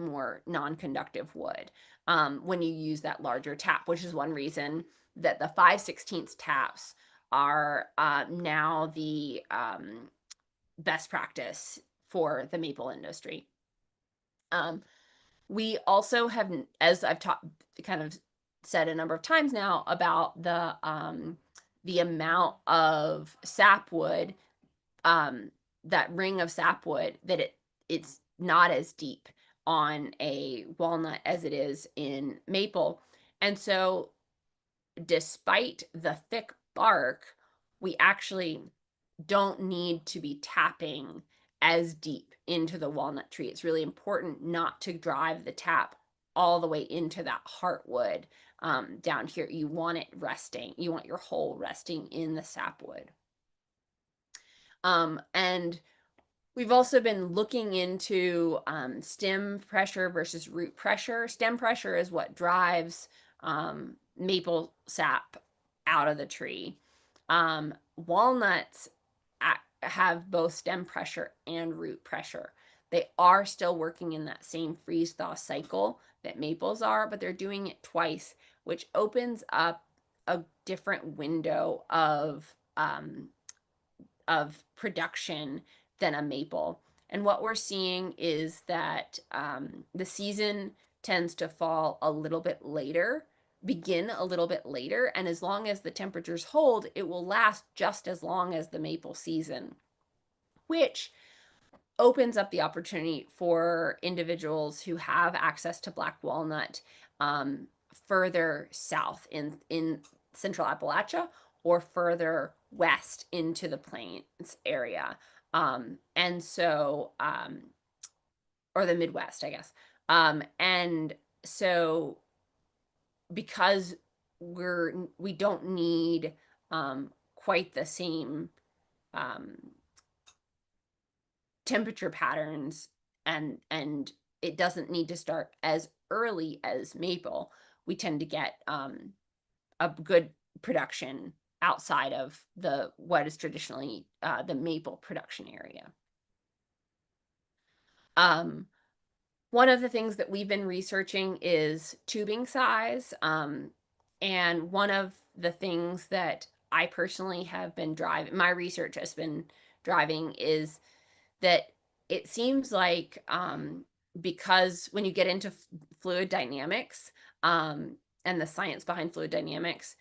more non-conductive wood when you use that larger tap, which is one reason that the 5/16 taps are now the best practice for the maple industry. We also have, as I've kind of said a number of times now, about the amount of sapwood, that ring of sapwood, that it's not as deep on a walnut as it is in maple. And so despite the thick bark, we actually don't need to be tapping as deep into the walnut tree. It's really important not to drive the tap all the way into that heartwood down here. You want it resting. You want your hole resting in the sapwood. And we've also been looking into stem pressure versus root pressure. Stem pressure is what drives maple sap out of the tree. Walnuts have both stem pressure and root pressure. They are still working in that same freeze-thaw cycle that maples are, but they're doing it twice, which opens up a different window of production than a maple. And what we're seeing is that the season tends to fall a little bit later, begin a little bit later, and as long as the temperatures hold, it will last just as long as the maple season, which opens up the opportunity for individuals who have access to black walnut further south in central Appalachia or further west into the plains area. And so, or the Midwest, I guess. And so because we don't need quite the same temperature patterns, and it doesn't need to start as early as maple, we tend to get a good production outside of what is traditionally the maple production area. One of the things that we've been researching is tubing size. And one of the things that I personally have been driving, my research has been driving, is that it seems like because when you get into fluid dynamics and the science behind fluid dynamics,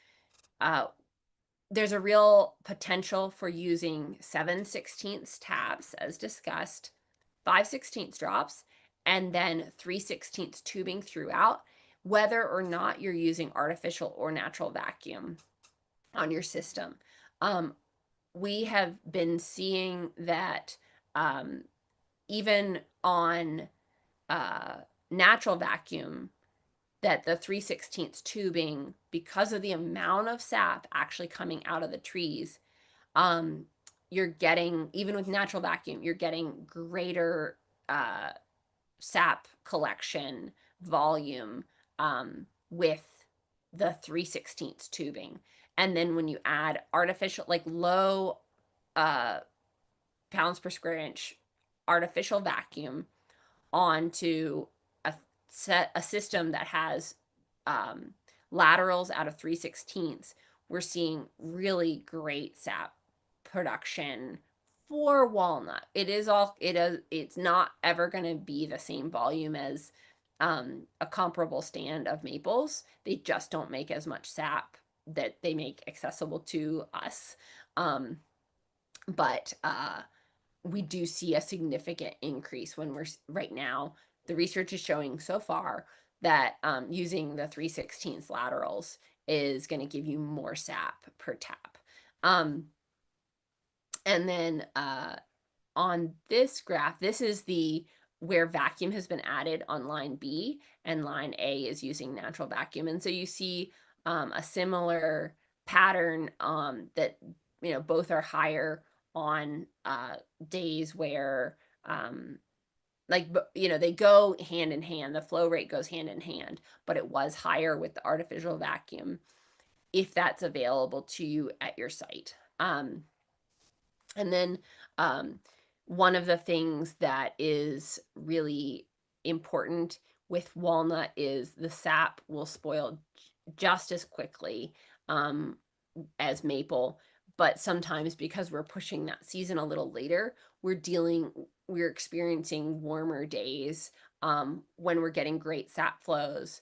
there's a real potential for using 7/16 taps, as discussed, 5/16 drops, and then 3/16 tubing throughout, whether or not you're using artificial or natural vacuum on your system. We have been seeing that even on natural vacuum, that the 3/16 tubing, because of the amount of sap actually coming out of the trees, you're getting, even with natural vacuum, you're getting greater sap collection volume with the 3/16 tubing. And then when you add artificial, like low pounds per square inch artificial vacuum onto a system that has laterals out of 3/16, we're seeing really great sap production for walnut. It's not ever going to be the same volume as a comparable stand of maples. They just don't make as much sap that they make accessible to us. But we do see a significant increase when right now, the research is showing so far that using the 3/16 laterals is going to give you more sap per tap. And then on this graph, this is where vacuum has been added on line B, and line A is using natural vacuum. And so you see a similar pattern that, both are higher on days where they go hand in hand. The flow rate goes hand in hand, but it was higher with the artificial vacuum if that's available to you at your site. And then one of the things that is really important with walnut is the sap will spoil just as quickly um, as maple, but sometimes because we're pushing that season a little later, we're experiencing warmer days when we're getting great sap flows.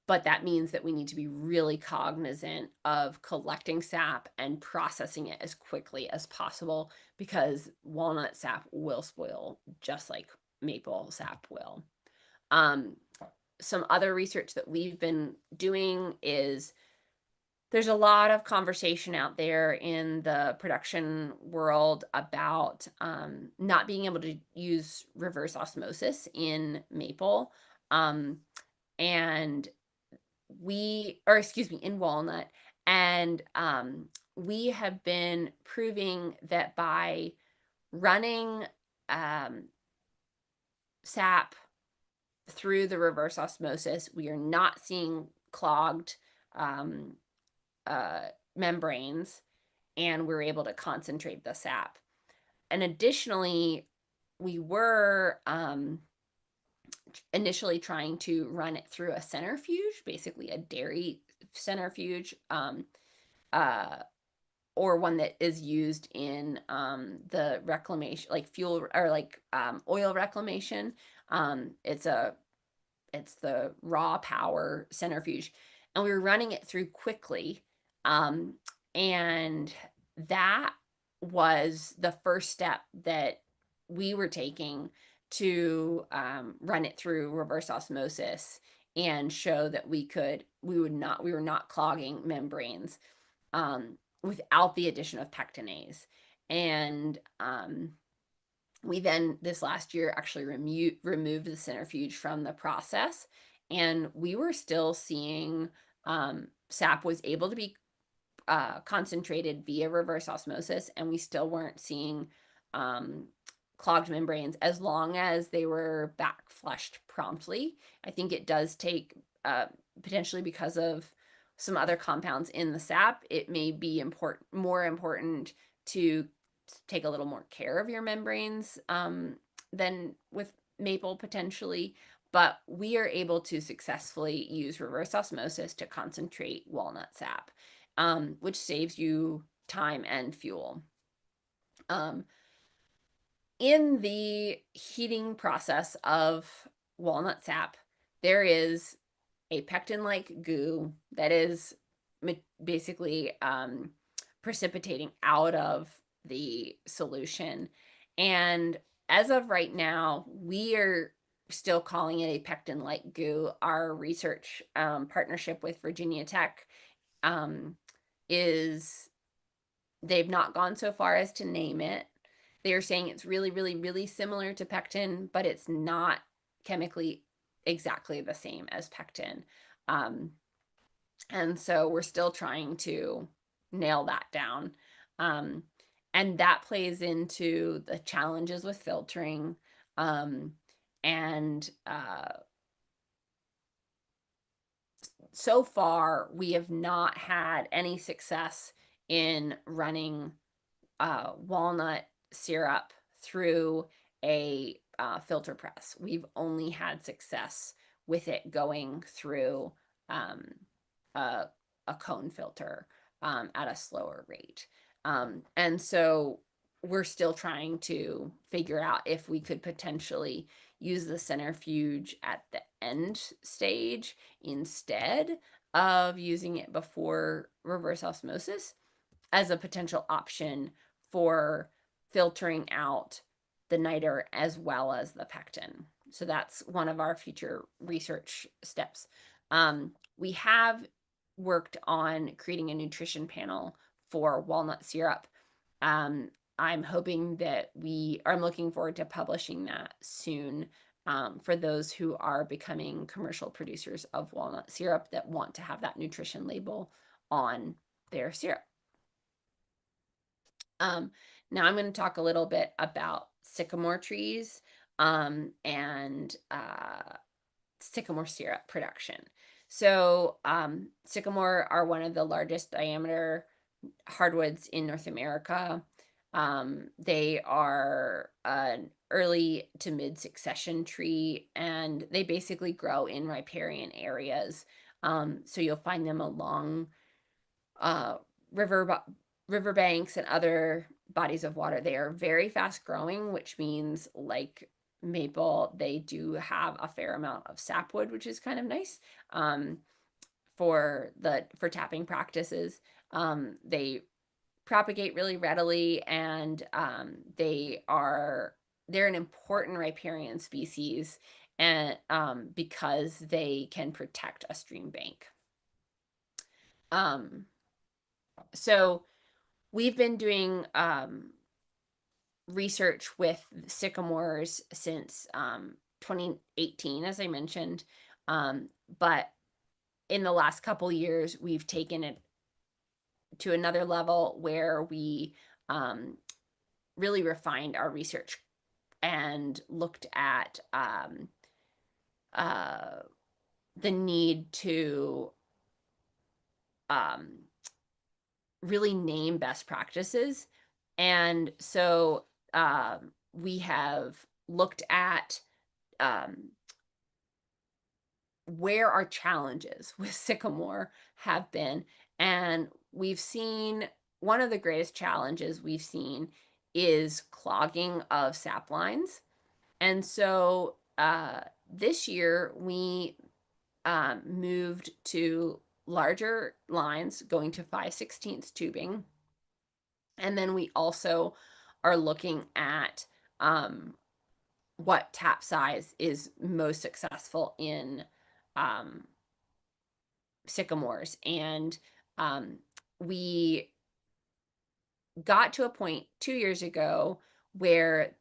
But that means that we need to be really cognizant of collecting sap and processing it as quickly as possible, because walnut sap will spoil just like maple sap will. Um, some other research that we've been doing is there's a lot of conversation out there in the production world about not being able to use reverse osmosis in maple. And in walnut. And we have been proving that by running sap through the reverse osmosis, we are not seeing clogged um, uh, membranes, and we're able to concentrate the sap. And additionally, we were initially trying to run it through a centrifuge, basically a dairy centrifuge, uh, or one that is used in the reclamation, like fuel or like oil reclamation. It's the raw power centrifuge, and we were running it through quickly, um, and that was the first step that we were taking to run it through reverse osmosis and show that we were not clogging membranes without the addition of pectinase. And we then this last year actually removed the centrifuge from the process, and we were still seeing sap was able to be concentrated via reverse osmosis, and we still weren't seeing um, clogged membranes as long as they were back flushed promptly. I think it does take potentially because of some other compounds in the sap, it may be more important to take a little more care of your membranes than with maple potentially. But we are able to successfully use reverse osmosis to concentrate walnut sap, which saves you time and fuel. In the heating process of walnut sap, there is a pectin-like goo that is basically precipitating out of the solution. And as of right now, we are still calling it a pectin-like goo. Our research partnership with Virginia Tech um, is they've not gone so far as to name it. They're saying it's really, really, really similar to pectin, but it's not chemically exactly the same as pectin. Um, and so we're still trying to nail that down. Um, and that plays into the challenges with filtering. And so far, we have not had any success in running walnut syrup through a filter press. We've only had success with it going through um, a, a cone filter at a slower rate. And so we're still trying to figure out if we could potentially use the centrifuge at the end stage instead of using it before reverse osmosis as a potential option for filtering out the niter as well as the pectin. So that's one of our future research steps. We have worked on creating a nutrition panel for walnut syrup. I'm hoping that I'm looking forward to publishing that soon for those who are becoming commercial producers of walnut syrup that want to have that nutrition label on their syrup. Now I'm going to talk a little bit about sycamore trees and sycamore syrup production. So sycamore are one of the largest diameter hardwoods in North America. They are early to mid succession tree, and they basically grow in riparian areas. So you'll find them along uh, river riverbanks and other bodies of water. They are very fast growing, which means, like maple, they do have a fair amount of sapwood, which is kind of nice for tapping practices. They propagate really readily, and they're an important riparian species, and because they can protect a stream bank. So we've been doing research with sycamores since 2018, as I mentioned, but in the last couple years, we've taken it to another level where we really refined our research and looked at the need to really name best practices. And so we have looked at where our challenges with sycamore have been. And we've seen one of the greatest challenges we've seen is clogging of sap lines. And so this year we moved to larger lines, going to 5/16 tubing. And then we also are looking at what tap size is most successful in sycamores. And we got to a point 2 years ago where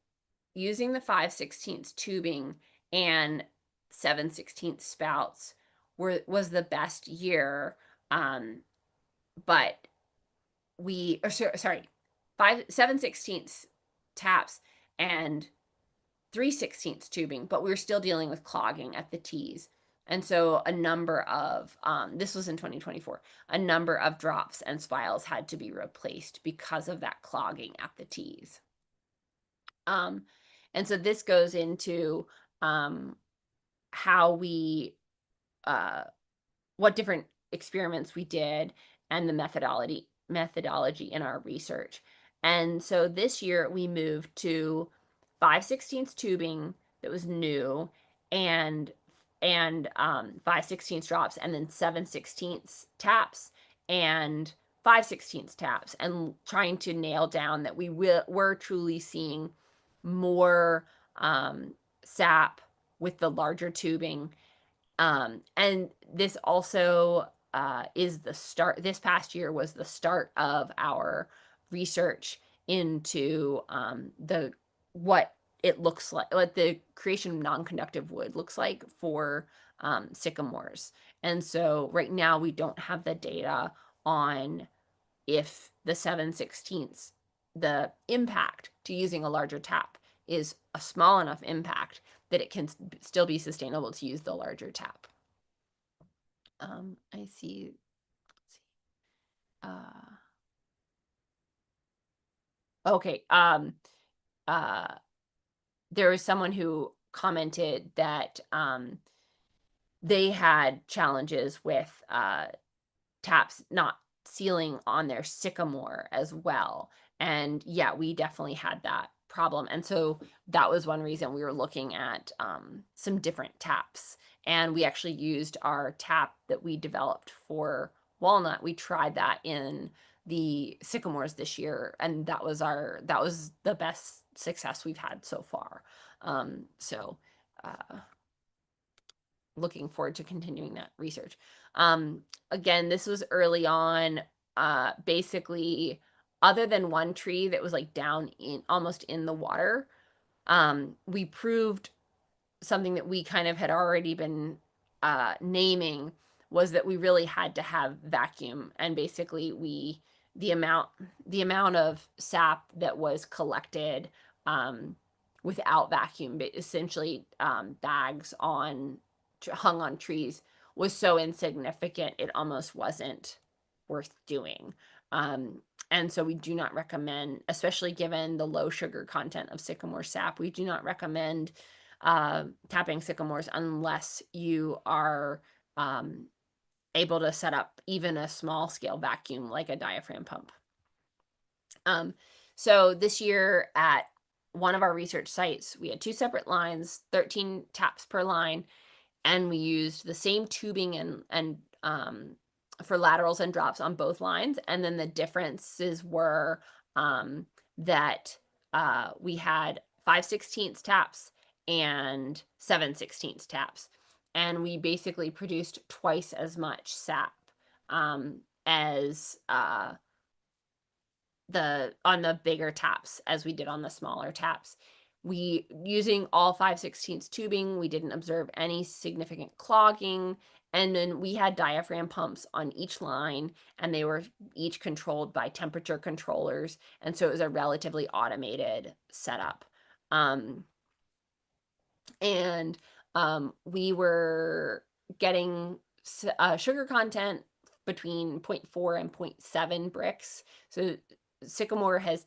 using the 5/16 tubing and 7/16 spouts was the best year. But we, or sorry, 7/16 taps and 3/16 tubing, but we were still dealing with clogging at the T's. And so a number of, this was in 2024, a number of drops and spiles had to be replaced because of that clogging at the T's. And so this goes into how we, what different experiments we did and the methodology in our research. And so this year we moved to 5/16 tubing that was new, and 5/16 drops, and then 7/16 taps and 5/16 taps, and trying to nail down that we were truly seeing more sap with the larger tubing. And this also is the start. This past year was the start of our research into what it looks like, what the creation of non-conductive wood looks like for sycamores. And so right now we don't have the data on if the 7/16, the impact to using a larger tap is a small enough impact that it can still be sustainable to use the larger tap. I see. Okay. There was someone who commented that they had challenges with taps not sealing on their sycamore as well. And yeah, we definitely had that problem. And so that was one reason we were looking at some different taps. And we actually used our tap that we developed for walnut. We tried that in the sycamores this year, and that was the best success we've had so far. So looking forward to continuing that research. Again, this was early on. Basically, other than one tree that was like down in almost in the water, we proved something that we kind of had already been naming, was that we really had to have vacuum. And basically the amount of sap that was collected without vacuum, but essentially bags hung on trees, was so insignificant it almost wasn't worth doing. And so we do not recommend, especially given the low sugar content of sycamore sap, we do not recommend tapping sycamores unless you are able to set up even a small scale vacuum like a diaphragm pump. So this year at one of our research sites, we had two separate lines, 13 taps per line, and we used the same tubing and for laterals and drops on both lines. And then the differences were that we had 5/16 taps and 7/16 taps. And we basically produced twice as much sap as on the bigger taps as we did on the smaller taps. We using all 5/16 tubing, we didn't observe any significant clogging. And then we had diaphragm pumps on each line, and they were each controlled by temperature controllers. And so it was a relatively automated setup. And we were getting sugar content between 0.4 and 0.7 Brix. So sycamore has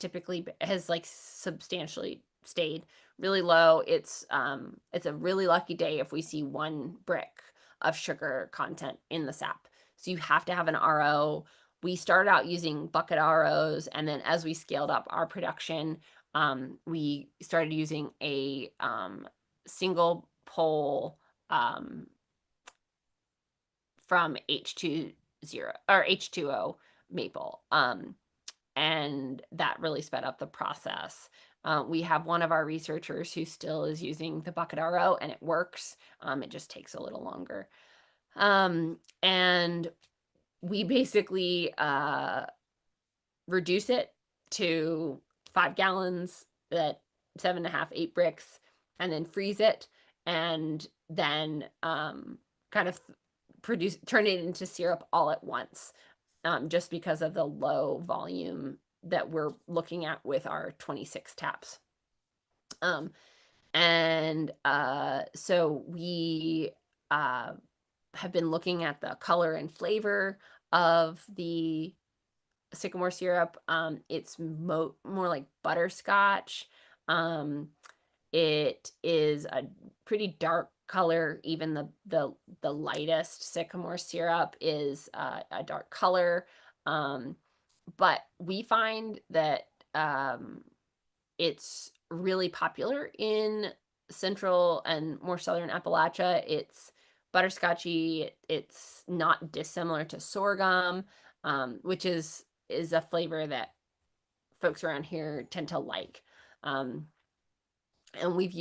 like substantially stayed really low. It's a really lucky day if we see 1 Bric of sugar content in the sap. So you have to have an RO. We started out using bucket ROs, and then as we scaled up our production, we started using a single pole from H20 or H2O maple. And that really sped up the process. We have one of our researchers who still is using the bucket RO, and it works. It just takes a little longer. And we basically reduce it to 5 gallons at 7.5, 8 Brix, and then freeze it, and then kind of turn it into syrup all at once, just because of the low volume that we're looking at with our 26 taps. So we have been looking at the color and flavor of the sycamore syrup. It's more like butterscotch. It is a pretty dark color. Even the lightest sycamore syrup is a dark color. But we find that it's really popular in central and more southern Appalachia. It's butterscotchy. It's not dissimilar to sorghum, which is a flavor that folks around here tend to like. And we've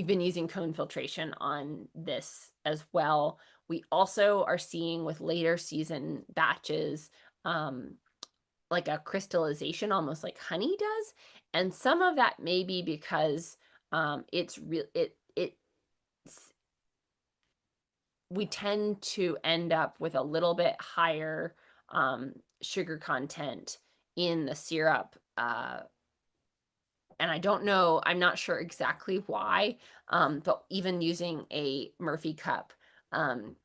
been using cone filtration on this as well. We also are seeing with later season batches like a crystallization, almost like honey does. And some of that may be because we tend to end up with a little bit higher sugar content in the syrup. And I don't know, I'm not sure exactly why, but even using a Murphy cup, and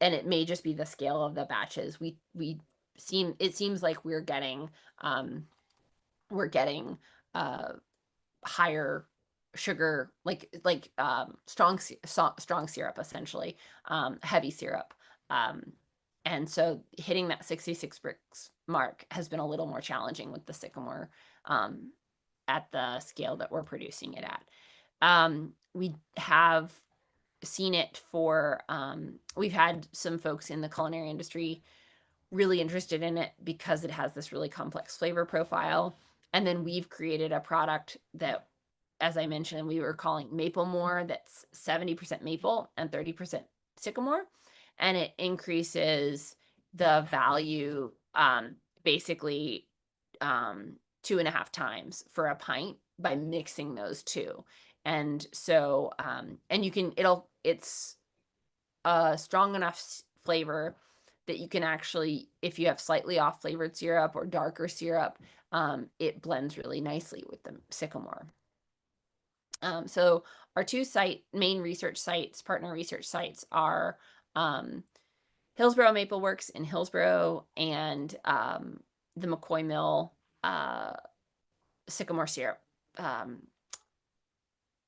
it may just be the scale of the batches, it seems like we're getting higher sugar, like strong syrup, essentially, heavy syrup. And so hitting that 66 Brix mark has been a little more challenging with the sycamore at the scale that we're producing it at. We have seen it we've had some folks in the culinary industry really interested in it because it has this really complex flavor profile. And then we've created a product that, as I mentioned, we were calling Maple More, that's 70% maple and 30% sycamore. And it increases the value basically 2.5 times for a pint by mixing those two. And so, and it's a strong enough flavor that you can actually, if you have slightly off flavored syrup or darker syrup, it blends really nicely with the sycamore. So our two main research sites, partner research sites, are Hillsborough Maple Works in Hillsborough, and the McCoy Mill sycamore syrup um,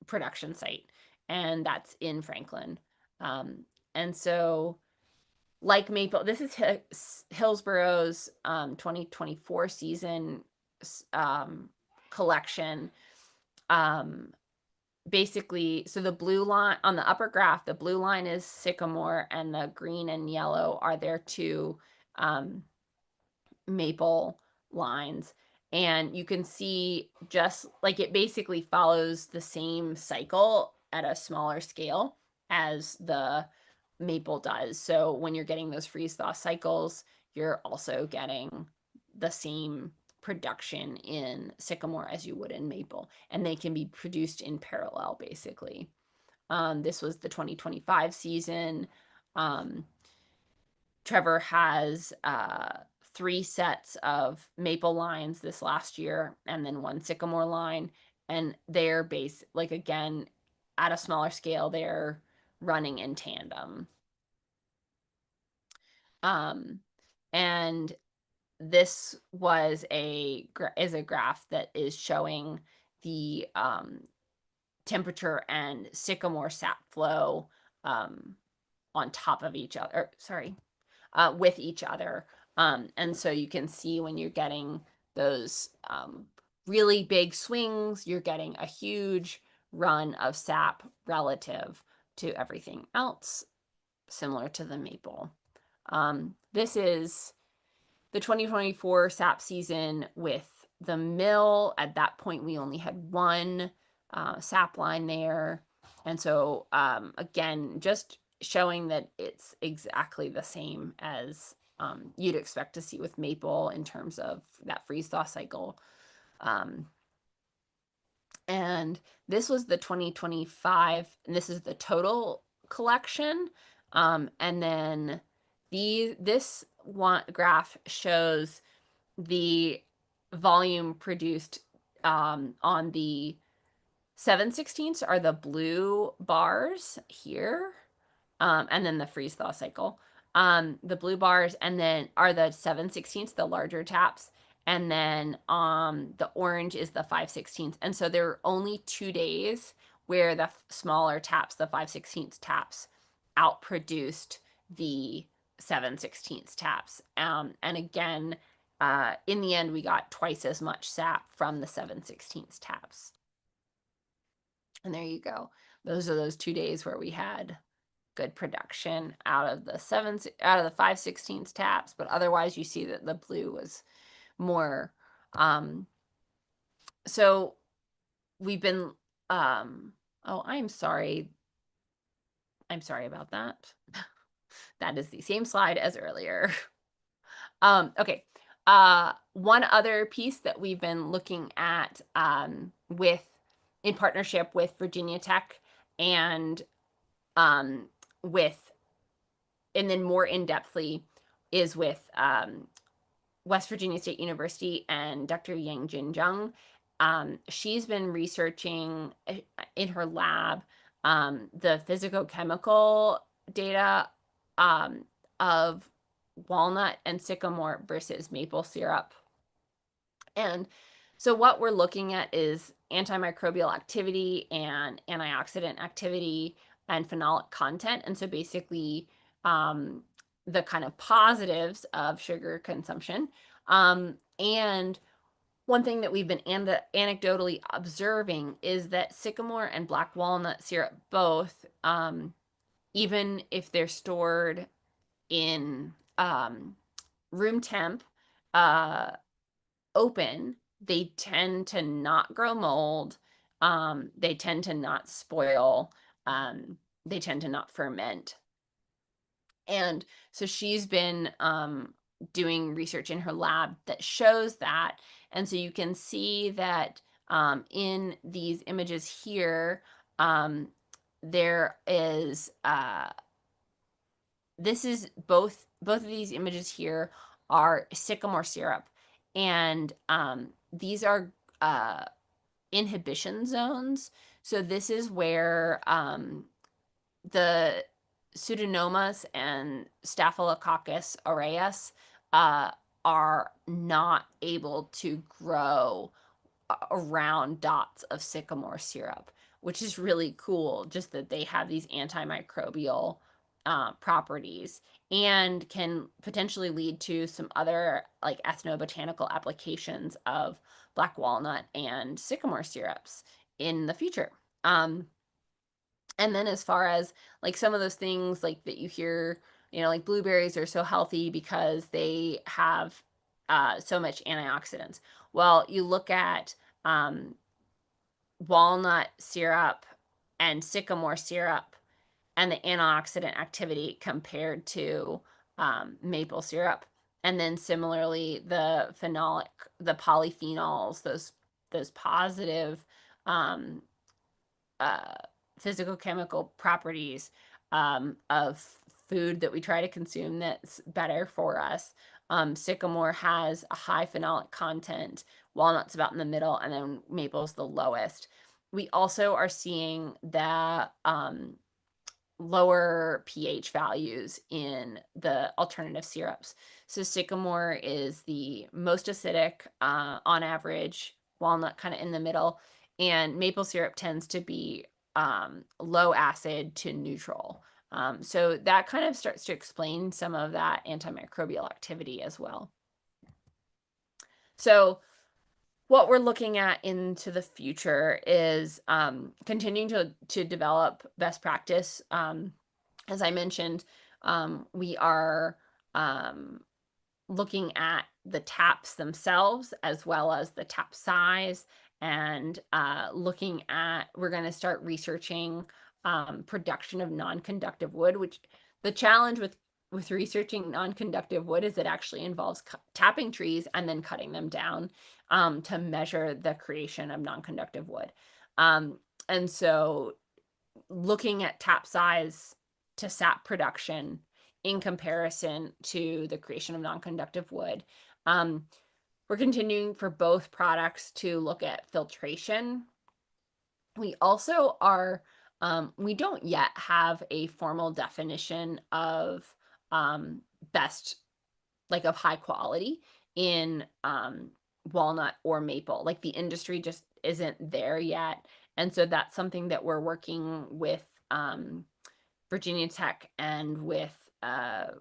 production site, and that's in Franklin. And so, like Maple, this is Hillsborough's 2024 season collection. Um, Basically, so the blue line on the upper graph, the blue line is sycamore, and the green and yellow are their two maple lines. And you can see, just like, it basically follows the same cycle at a smaller scale as the maple does. So when you're getting those freeze thaw cycles, you're also getting the same production in sycamore as you would in maple, and they can be produced in parallel, basically. This was the 2025 season. Um, Trevor has 3 sets of maple lines this last year, and then 1 sycamore line, and they're like, again, at a smaller scale, they're running in tandem. And this is a graph that is showing the temperature and sycamore sap flow on top of each other, with each other. And so you can see, when you're getting those really big swings, you're getting a huge run of sap relative to everything else, similar to the maple. This is the 2024 sap season with the mill. At that point, we only had one sap line there. And so, again, just showing that it's exactly the same as you'd expect to see with maple in terms of that freeze thaw cycle. And this was the 2025, and this is the total collection. And then this one graph shows the volume produced on the 7/16 are the blue bars here, and then the freeze thaw cycle. The blue bars, and then are the 7/16, the larger taps, and then the orange is the 5/16. And so there are only 2 days where the smaller taps, the 5/16 taps, outproduced the 7/16 taps. And again, in the end, we got twice as much sap from the 7/16 taps. And there you go. Those are those 2 days where we had good production out of the 5/16 taps, but otherwise you see that the blue was more. So we've been. Oh, I'm sorry. I'm sorry about that. That is the same slide as earlier. Okay. One other piece that we've been looking at in partnership with Virginia Tech, and then more in-depthly, is with West Virginia State University and Dr. Yang Jin Jung. She's been researching in her lab the physicochemical data of walnut and sycamore versus maple syrup. And so what we're looking at is antimicrobial activity and antioxidant activity and phenolic content. And so basically, the kind of positives of sugar consumption. And one thing that we've been anecdotally observing is that sycamore and black walnut syrup both, even if they're stored in room temp, open, they tend to not grow mold. They tend to not spoil. They tend to not ferment. And so she's been doing research in her lab that shows that. And so you can see that in these images here, there is this is both of these images here are sycamore syrup, and these are inhibition zones. So this is where the Pseudomonas and Staphylococcus aureus uh, are not able to grow around dots of sycamore syrup, which is really cool, just that they have these antimicrobial properties and can potentially lead to some other like ethnobotanical applications of black walnut and sycamore syrups in the future. And then as far as like some of those things like that you hear, like blueberries are so healthy because they have so much antioxidants. Well, you look at um, walnut syrup and sycamore syrup and the antioxidant activity compared to maple syrup. And then similarly, the polyphenols, those positive um, uh, physical chemical properties of food that we try to consume that's better for us. Sycamore has a high phenolic content, walnut's about in the middle, and then maple's the lowest. We also are seeing that lower pH values in the alternative syrups. So sycamore is the most acidic on average, walnut kind of in the middle, and maple syrup tends to be low acid to neutral. So that kind of starts to explain some of that antimicrobial activity as well. So what we're looking at into the future is continuing to develop best practice. As I mentioned, we are looking at the taps themselves as well as the tap size, and we're going to start researching production of non-conductive wood, which the challenge with researching non-conductive wood is it actually involves tapping trees and then cutting them down to measure the creation of non-conductive wood. And so looking at tap size to sap production in comparison to the creation of non-conductive wood. We're continuing for both products to look at filtration. We also are, we don't yet have a formal definition of best, like of high quality in walnut or maple. Like the industry just isn't there yet. And so that's something that we're working with Virginia Tech and with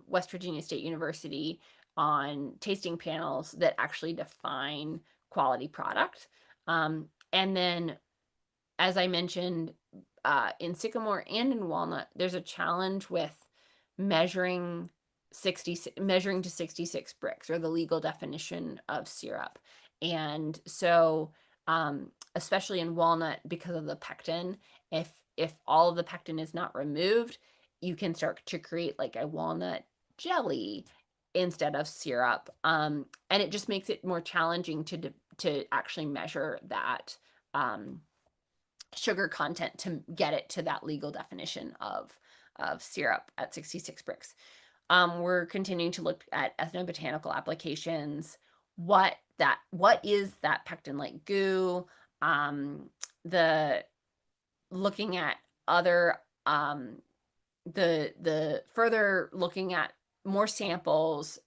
West Virginia State University on tasting panels that actually define quality product. And then, as I mentioned, in sycamore and in walnut, there's a challenge with measuring measuring to 66 Brix, or the legal definition of syrup. And so, especially in walnut, because of the pectin, if all of the pectin is not removed, you can start to create like a walnut jelly instead of syrup. And it just makes it more challenging to actually measure that sugar content to get it to that legal definition of syrup at 66 Brix. We're continuing to look at ethnobotanical applications. What is that pectin-like goo? The looking at other the further looking at more samples,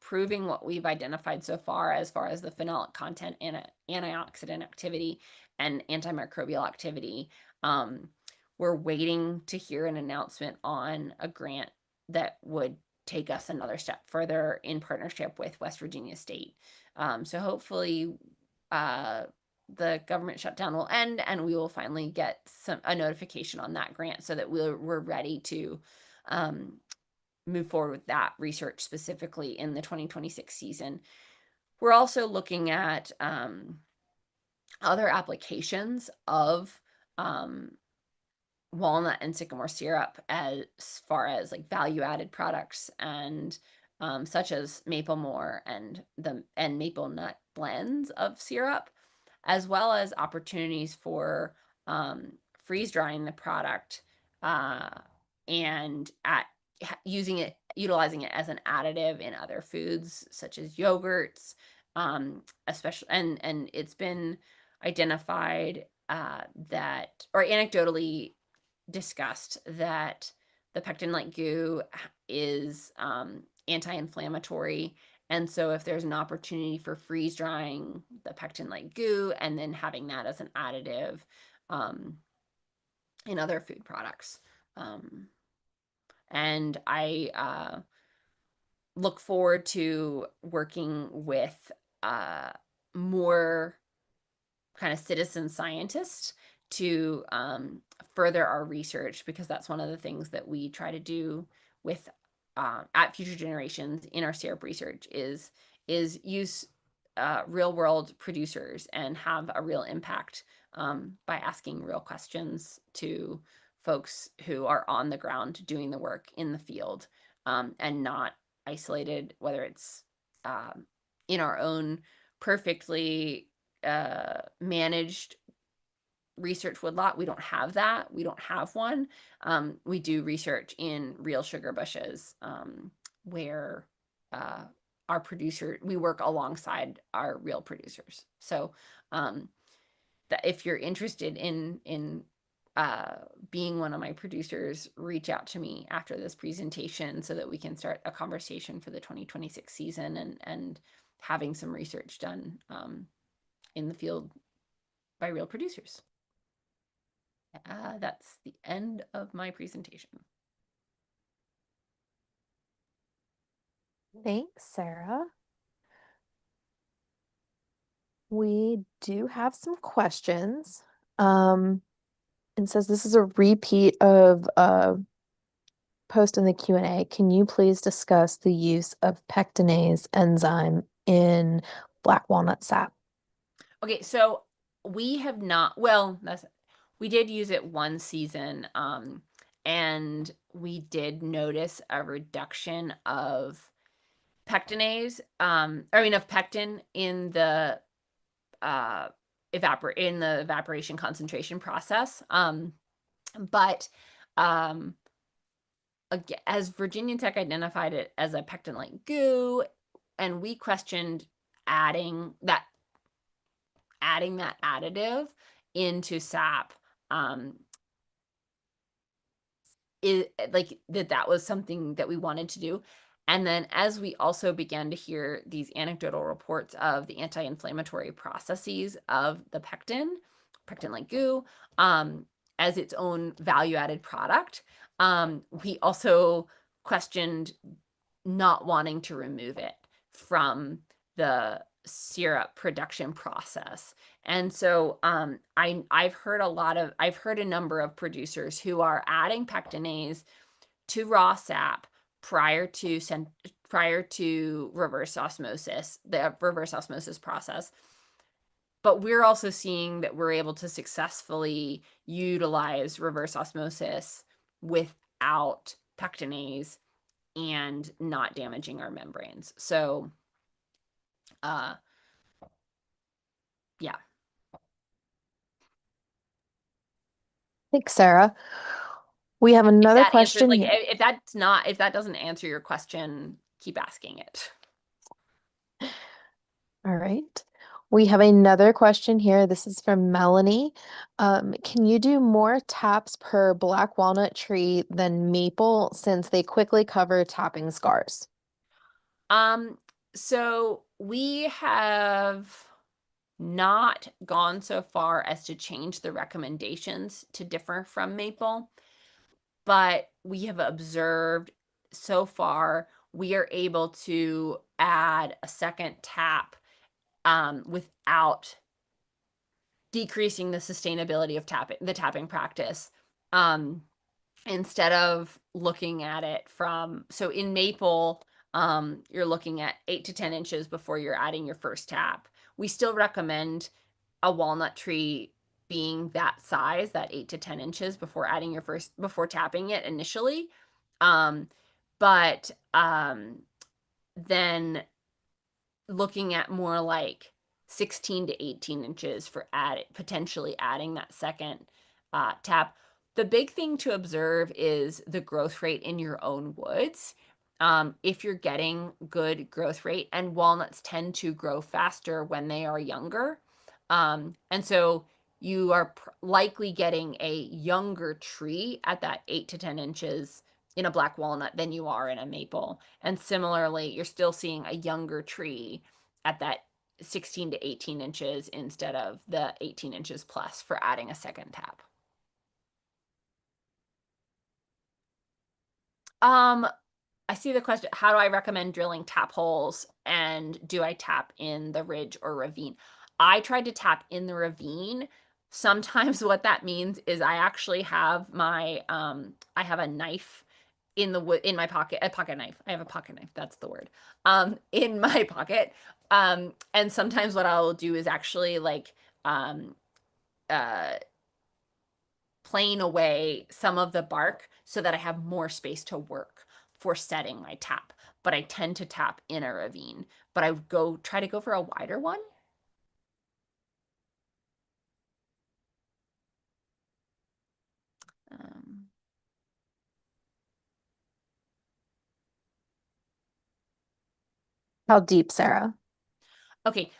proving what we've identified so far as the phenolic content and antioxidant activity and antimicrobial activity. We're waiting to hear an announcement on a grant that would take us another step further in partnership with West Virginia State. So hopefully the government shutdown will end and we will finally get a notification on that grant so that we're ready to move forward with that research specifically in the 2026 season. We're also looking at other applications of walnut and sycamore syrup as far as like value-added products, and such as maple more and maple nut blends of syrup, as well as opportunities for freeze drying the product and utilizing it as an additive in other foods such as yogurts, especially and it's been identified that, or anecdotally discussed that the pectin-like goo is anti-inflammatory. And so if there's an opportunity for freeze drying the pectin-like goo and then having that as an additive in other food products. And I look forward to working with more kind of citizen scientists to further our research, because that's one of the things that we try to do with at Future Generations in our syrup research is use real world producers and have a real impact by asking real questions to folks who are on the ground doing the work in the field, and not isolated, whether it's in our own perfectly managed research woodlot. We don't have that. We don't have one. We do research in real sugar bushes, where our producer, we work alongside our real producers. So that if you're interested in being one of my producers, reach out to me after this presentation so that we can start a conversation for the 2026 season and having some research done in the field by real producers. That's the end of my presentation. Thanks, Sarah. We do have some questions. It says this is a repeat of a post in the Q&A. Can you please discuss the use of pectinase enzyme in black walnut sap? Okay, so we have not, well, we did use it one season, and we did notice a reduction of pectinase, of pectin in the evaporation concentration process. But again, as Virginia Tech identified it as a pectin-like goo, and we questioned adding that additive into sap, that was something that we wanted to do. And then as we also began to hear these anecdotal reports of the anti-inflammatory processes of the pectin-like goo, as its own value-added product, we also questioned not wanting to remove it from the syrup production process. And so I've heard a number of producers who are adding pectinase to raw sap prior to reverse osmosis, the reverse osmosis process. But we're also seeing that we're able to successfully utilize reverse osmosis without pectinase and not damaging our membranes. So yeah. Thanks, Sarah. We have another question here. If that doesn't answer your question, keep asking it. All right. We have another question here. This is from Melanie. Can you do more taps per black walnut tree than maple since they quickly cover tapping scars? So we have not gone so far as to change the recommendations to differ from maple, but we have observed so far we are able to add a second tap without decreasing the sustainability of the tapping practice. Instead of looking at it so in maple, you're looking at 8 to 10 inches before you're adding your first tap. We still recommend a walnut tree being that size, that 8 to 10 inches before tapping it initially. But then looking at more like 16 to 18 inches for potentially adding that second tap. The big thing to observe is the growth rate in your own woods. If you're getting good growth rate, and walnuts tend to grow faster when they are younger. And so you are likely getting a younger tree at that 8 to 10 inches in a black walnut than you are in a maple. And similarly, you're still seeing a younger tree at that 16 to 18 inches instead of the 18 inches plus for adding a second tap. Um, I see the question, how do I recommend drilling tap holes and do I tap in the ridge or ravine? I tried to tap in the ravine. Sometimes what that means is I actually have my I have a knife in the wood in my pocket, a pocket knife. I have a pocket knife, that's the word. In my pocket. And sometimes what I'll do is actually like um uh plane away some of the bark so that I have more space to work for setting my tap. But I tend to tap in a ravine, but I go try to go for a wider one. Um, How deep, Sarah? okay,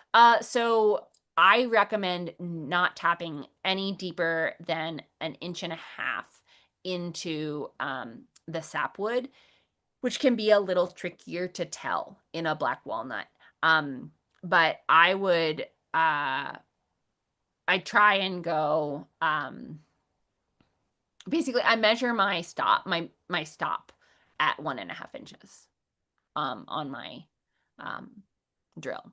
so I recommend not tapping any deeper than an inch and a half into the sapwood, which can be a little trickier to tell in a black walnut. But I try and go basically I measure my stop at 1.5 inches on my um drill.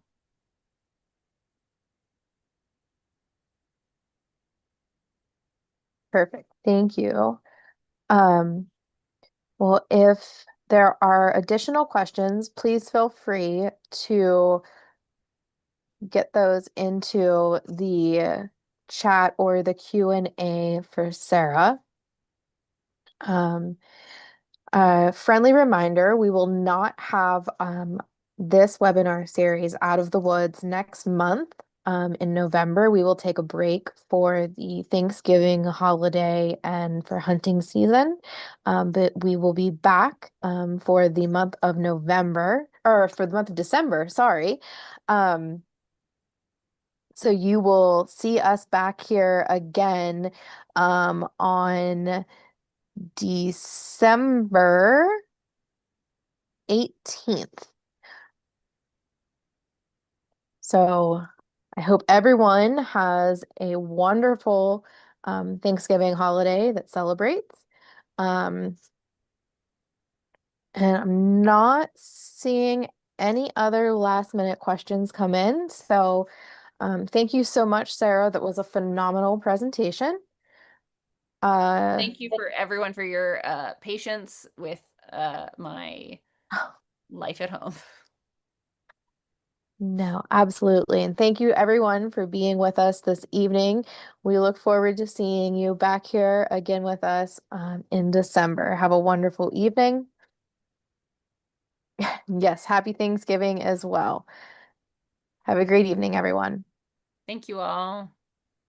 Perfect. Thank you. Um, well, if there are additional questions, please feel free to get those into the chat or the Q&A for Sarah. Um, a friendly reminder, we will not have this webinar series Out of the Woods next month. In November, we will take a break for the Thanksgiving holiday and for hunting season. But we will be back for the month of November, or for the month of December, sorry. So you will see us back here again on December 18th. So I hope everyone has a wonderful Thanksgiving holiday that celebrates. Um, and I'm not seeing any other last minute questions come in. So thank you so much, Sarah. That was a phenomenal presentation. Uh, Thank you for everyone for your patience with my life at home. No, absolutely. And thank you everyone for being with us this evening. We look forward to seeing you back here again with us in December. Have a wonderful evening. Yes, happy Thanksgiving as well. Have a great evening, everyone. Thank you all.